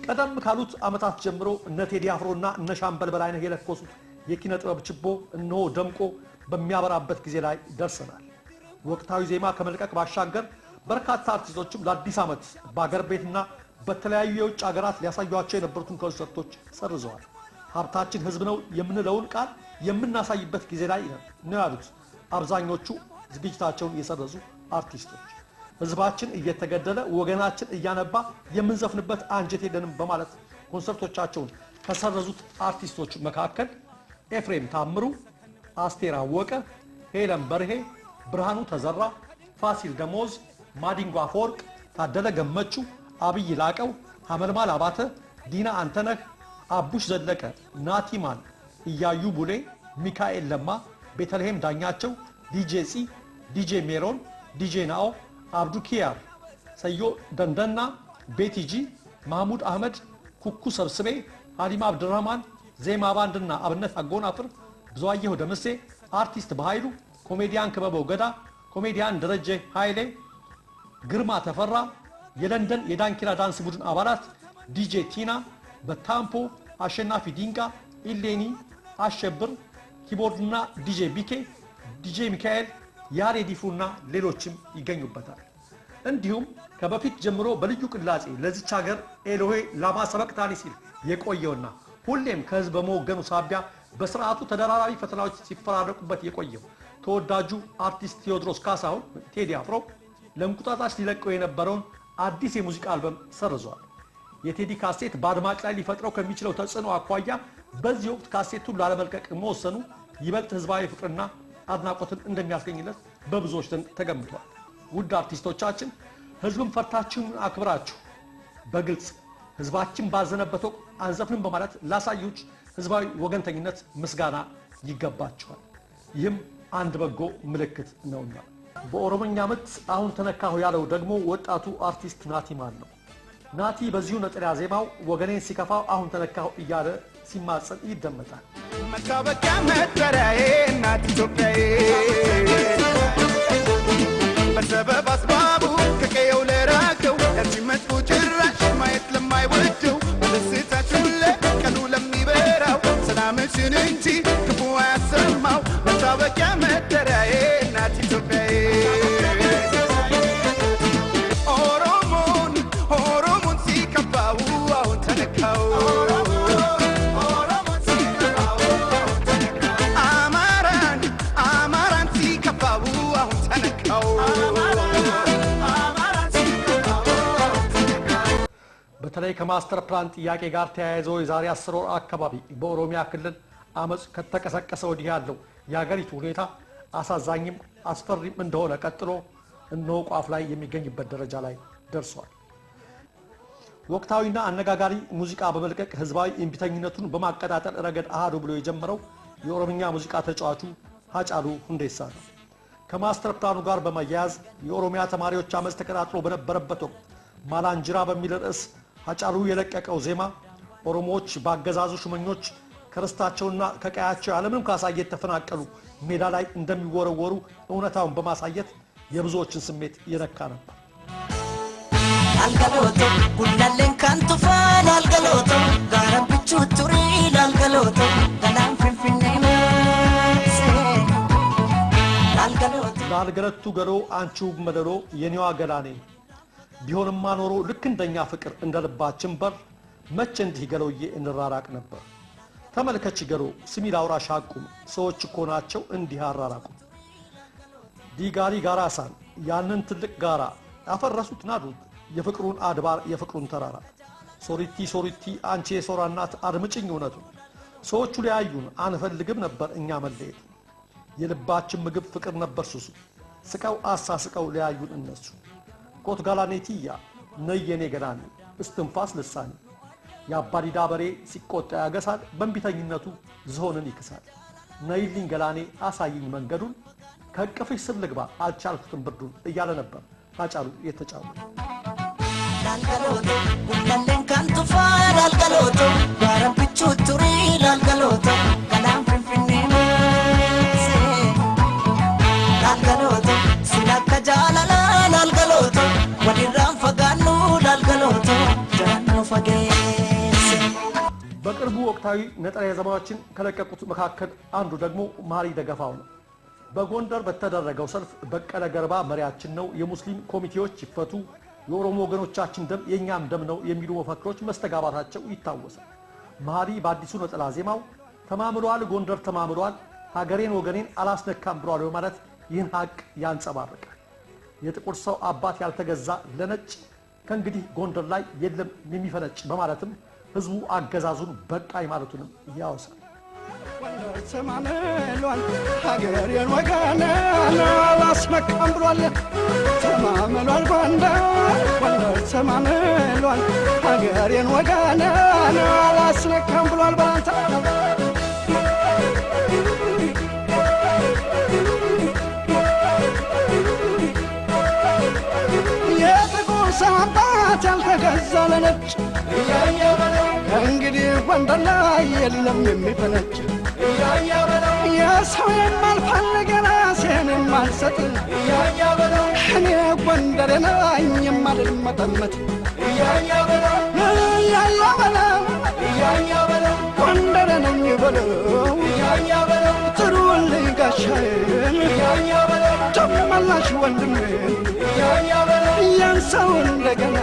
ቀደም ካሉት አመታት ጀምሮ እነ ቴዲ አፍሮና እነ ሻምበል በላይነህ የለኮሱት የኪነ ጥበብ ችቦ እነሆ ደምቆ በሚያበራበት ጊዜ ላይ ደርሰናል። ወቅታዊ ዜማ ከመልቀቅ ባሻገር በርካታ አርቲስቶችም ለአዲስ ዓመት በአገር ቤትና በተለያዩ የውጭ ሀገራት ሊያሳዩአቸው የነበሩትን ኮንሰርቶች ሰርዘዋል። ሀብታችን ህዝብ ነው የምንለውን ቃል የምናሳይበት ጊዜ ላይ ነው ያሉት አብዛኞቹ ዝግጅታቸውን የሰረዙ አርቲስቶች። ህዝባችን እየተገደለ ወገናችን እያነባ የምንዘፍንበት አንጀት የለንም በማለት ኮንሰርቶቻቸውን ከሰረዙት አርቲስቶች መካከል ኤፍሬም ታምሩ፣ አስቴር አወቀ፣ ሄለን በርሄ፣ ብርሃኑ ተዘራ፣ ፋሲል ደሞዝ፣ ማዲንጎ አፈወርቅ፣ ታደለ ገመቹ፣ አብይ ላቀው፣ ሐመልማል አባተ፣ ዲና አንተነህ፣ አቡሽ ዘለቀ፣ ናቲማን፣ እያዩ ቡሌ፣ ሚካኤል ለማ፣ ቤተልሔም ዳኛቸው፣ ዲጄ ሲ፣ ዲጄ ሜሮን፣ ዲጄ ናኦ፣ አብዱ ኪያር፣ ሰዮ ደንደና፣ ቤቲጂ፣ ማህሙድ አህመድ፣ ኩኩ ሰብስቤ፣ ሀሊማ አብድራህማን፣ ዜማ ባንድና አብነት አጎናፍር፣ ብዙአየሁ ደምሴ፣ አርቲስት በኃይሉ፣ ኮሜዲያን ክበበው ገዳ፣ ኮሜዲያን ደረጀ ኃይሌ፣ ግርማ ተፈራ፣ የለንደን የዳንኪራ ዳንስ ቡድን አባላት፣ ዲጄ ቲና፣ በታምፖ፣ አሸናፊ ዲንቃ፣ ኢሌኒ አሸብር፣ ኪቦርድና ዲጄ ቢኬ፣ ዲጄ ሚካኤል፣ ያሬዲፉና ሌሎችም ይገኙበታል። እንዲሁም ከበፊት ጀምሮ በልዩ ቅላጼ ለዚች ሀገር ኤሎሄ ላማ ሰበቅታኒ ሲል የቆየውና ሁሌም ከህዝብ በመወገኑ ሳቢያ በስርዓቱ ተደራራቢ ፈተናዎች ሲፈራረቁበት የቆየው ተወዳጁ አርቲስት ቴዎድሮስ ካሳሁን ቴዲ አፍሮ ለእንቁጣጣሽ ሊለቀው የነበረውን አዲስ የሙዚቃ አልበም ሰርዟል። የቴዲ ካሴት በአድማጭ ላይ ሊፈጥረው ከሚችለው ተጽዕኖ አኳያ በዚህ ወቅት ካሴቱን ላለመልቀቅ መወሰኑ ይበልጥ ህዝባዊ ፍቅርና አድናቆትን እንደሚያስገኝለት በብዙዎች ዘንድ ተገምቷል። ውድ አርቲስቶቻችን ህዝብን ፈርታችሁን አክብራችሁ በግልጽ ህዝባችን ባዘነበት ወቅት አንዘፍንም በማለት ላሳዩት ህዝባዊ ወገንተኝነት ምስጋና ይገባችኋል። ይህም አንድ በጎ ምልክት ነውና። በኦሮሞኛ ምት አሁን ተነካሁ ያለው ደግሞ ወጣቱ አርቲስት ናቲማን ነው። ናቲ በዚሁ ነጠላ ዜማው ወገኔን ሲከፋው አሁን ተነካሁ እያለ ሲማጸን ይደመጣል። መታወቂያ መጠሪያዬ እናት ኢትዮጵያዬ በሰበብ አስባቡ ከቀየው ለራቀው እዚህ መጥፎ ጭራሽ ማየት ለማይወደው በደስታችሁ ለቀኑ ለሚበራው ሰላምሽን እንጂ ክፉ አያሰማው መታወቂያ መጠሪያዬ እናት ኢትዮጵያዬ ኦሮሞን ሲከፋው አሁን ተነካው በተለይ ከማስተር ፕላን ጥያቄ ጋር ተያይዞ የዛሬ 10 ወር አካባቢ በኦሮሚያ ክልል አመጽ ከተቀሰቀሰ ወዲህ ያለው የሀገሪቱ ሁኔታ አሳዛኝም አስፈሪም እንደሆነ ቀጥሎ እነሆ ቋፍ ላይ የሚገኝበት ደረጃ ላይ ደርሷል። ወቅታዊና አነጋጋሪ ሙዚቃ በመልቀቅ ህዝባዊ እምቢተኝነቱን በማቀጣጠል ረገድ አሃዱ ብሎ የጀመረው የኦሮምኛ ሙዚቃ ተጫዋቹ ሃጫሉ ሁንዴሳ ነው። ከማስተር ፕላኑ ጋር በመያያዝ የኦሮሚያ ተማሪዎች አመጽ ተቀጣጥሎ በነበረበት ወቅት ማላንጅራ በሚል ርዕስ ሃጫሉ የለቀቀው ዜማ ኦሮሞዎች ባገዛዙ ሹመኞች ከርስታቸውና ከቀያቸው ያለምንም ካሳ እየተፈናቀሉ ሜዳ ላይ እንደሚወረወሩ እውነታውን በማሳየት የብዙዎችን ስሜት ይነካ ነበር። አልገሎቶ ጉላለን ካንቱፋን አልገሎቶ ጋራብቹ ቱሪ አልገሎቶ ገላን ፍንፍኔ ላልገለቱ ገሎ አንቺው መደሎ የኔዋ ገላኔ ቢሆንማ ኖሮ ልክ እንደኛ ፍቅር እንደልባችን በር መቼ እንዲህ ገሎዬ እንራራቅ ነበር። ተመልከች ገሎ ስሚ ላውራሽ አቁም ሰዎች እኮ ናቸው እንዲህ አራራቁ። ዲጋሪ ጋራሳን ያንን ትልቅ ጋራ አፈረሱት ናዱት የፍቅሩን አድባር የፍቅሩን ተራራ። ሶሪቲ ሶሪቲ አንቺ የሶራ እናት አድምጭኝ እውነቱ ሰዎቹ ሊያዩን አንፈልግም ነበር እኛ መለየት። የልባችን ምግብ ፍቅር ነበር ሱሱ ስቀው አሳስቀው ሊያዩን እነሱ። ኮት ጋላኔቲያ ነየኔ ገላኔ እስትንፋስ ልሳኔ ያባዲዳ በሬ ሲቆጣ ያገሳል በእንቢተኝነቱ ዝሆንን ይክሳል። ነይልኝ ገላኔ አሳይኝ መንገዱን ከቅፍሽ ስር ልግባ አልቻልኩትም ብርዱን እያለ ነበር ሃጫሉ የተጫወተው። ላልገሎቶ ጉላለን ካንቱፋን አልገሎቶ ጋራብቹ ቱሪ አልገሎቶ ገላን ፍንፍኔ ላልገሎቶ ሲላከ ጃላላን አልገሎቶ ወዲራን ፈጋኑ ላልገሎቶ ጃኑ ፈጌ በቅርቡ ወቅታዊ ነጠላ ዜማዎችን ከለቀቁት መካከል አንዱ ደግሞ ማሪ ደገፋው ነው። በጎንደር በተደረገው ሰልፍ በቀለ ገርባ መሪያችን ነው፣ የሙስሊም ኮሚቴዎች ይፈቱ፣ የኦሮሞ ወገኖቻችን ደም የኛም ደም ነው የሚሉ መፈክሮች መስተጋባታቸው ይታወሳል። ማሪ በአዲሱ ነጠላ ዜማው ተማምሏል፣ ጎንደር ተማምሏል፣ ሀገሬን ወገኔን አላስነካም ብሏል በማለት ይህን ሀቅ ያንጸባርቃል። የጥቁር ሰው አባት ያልተገዛ ለነጭ ከእንግዲህ ጎንደር ላይ የለም የሚፈነጭ በማለትም ህዝቡ አገዛዙን በቃይ ማለቱንም ያወሳል። ጎንደር ተማምሏል፣ ሀገሬን ወገኔን አላስነካም ብሏል። ተማምሏል ጎንደር ተማምሏል፣ ሀገሬን ወገኔን አላስነካም ብሏል። ባንተ የጥቁር ሰው አባት ያልተገዛ ለነጭ እንግዲህ ጎንደር ላይ የለም የሚፈነጭ የሰው የማልፈልግ ራሴን የማልሰጥ እኔ ጎንደሬ ነኝ የማልመጠመጥ እያያ በለው ጎንደሬ ነኝ በለው ጥሩልኝ ጋሻዬን ጨመላሽ ወንድሜን ያን ሰው እንደገና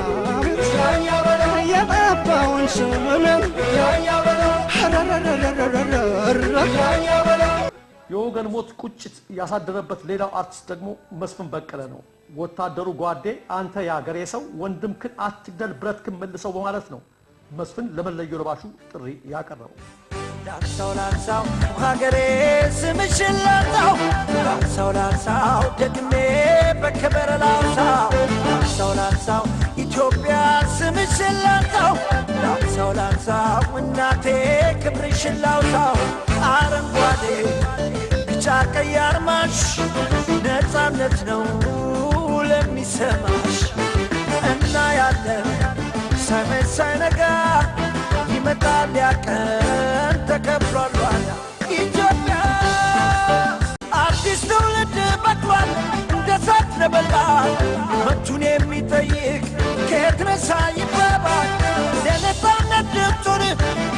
የጠፋውን ስምን የወገን ሞት ቁጭት ያሳደረበት ሌላው አርቲስት ደግሞ መስፍን በቀለ ነው። ወታደሩ ጓዴ አንተ ያገሬ ሰው ወንድምክን አትግደል ብረትክን መልሰው በማለት ነው መስፍን ለመለዮ ለባሹ ጥሪ ያቀረበው። ላንሳው ሀገሬ ስምሽን ላንሳው ደግሜ በክብር ላንሳው ኢትዮጵያ ስምሽን ላንሳው እናቴ ክብርሽን ላውሳው አረንጓዴ ቢጫ ቀይ አርማሽ ነፃነት ነው ለሚሰማሽ እና ያለን ሳይመሽ ሳይነጋ ይመጣል ያቀን ተከብሯል ኢትዮጵያ አዲስ ትውልድ በቅሏል እንደ እሳት ነበልባል መብቱን የሚጠይቅ ከየት ነሳ ይባባል ለነፃነት ድምፁን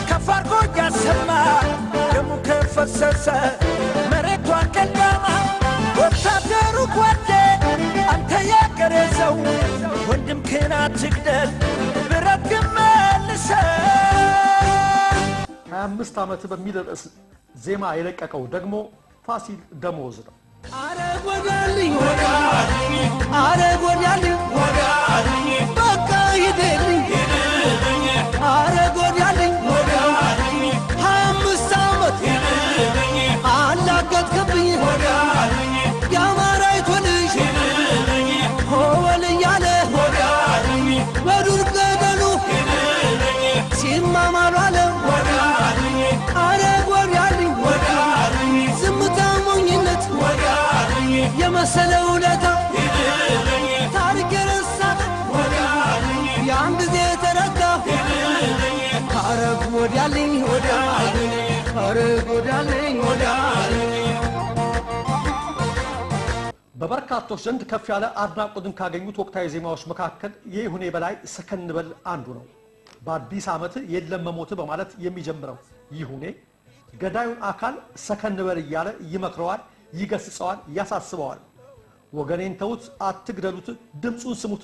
ከፍ አድርጎ እያሰማ ደሙ ከፈሰሰ መሬቷን ቀዳማ ወታደሩ ጓዴ አንተ ያገሬ ሰው ወንድምክን አትግደል ብረትክን መልሰው 25 ዓመት በሚል ርዕስ ዜማ የለቀቀው ደግሞ ፋሲል ደሞዝ ነው። አረ ጎዳልኝ በቃ ሂደልኝ አረ ጎዳልኝ 25 ዓመት አላገጥክብኝ የአማራይቱ ልጅ ሆበል እያለ በዱር ገደሉ ሲማማሉ አለ አረ ጎዳልኝ ዝምታ ሞኝነት የመሰለ ውለታ ታሪክ የረሳት ያን ጊዜ ተረታ አረ ጎዳልኝ አረ ጎዳልኝ በበርካቶች ዘንድ ከፍ ያለ አድናቆትን ካገኙት ወቅታዊ ዜማዎች መካከል የይሁኔ በላይ ሰከን በል አንዱ ነው። በአዲስ ዓመት የለም መሞት በማለት የሚጀምረው ይሁኔ ገዳዩን አካል ሰከን በል እያለ ይመክረዋል፣ ይገስጸዋል፣ ያሳስበዋል። ወገኔን ተውት፣ አትግደሉት፣ ድምፁን ስሙት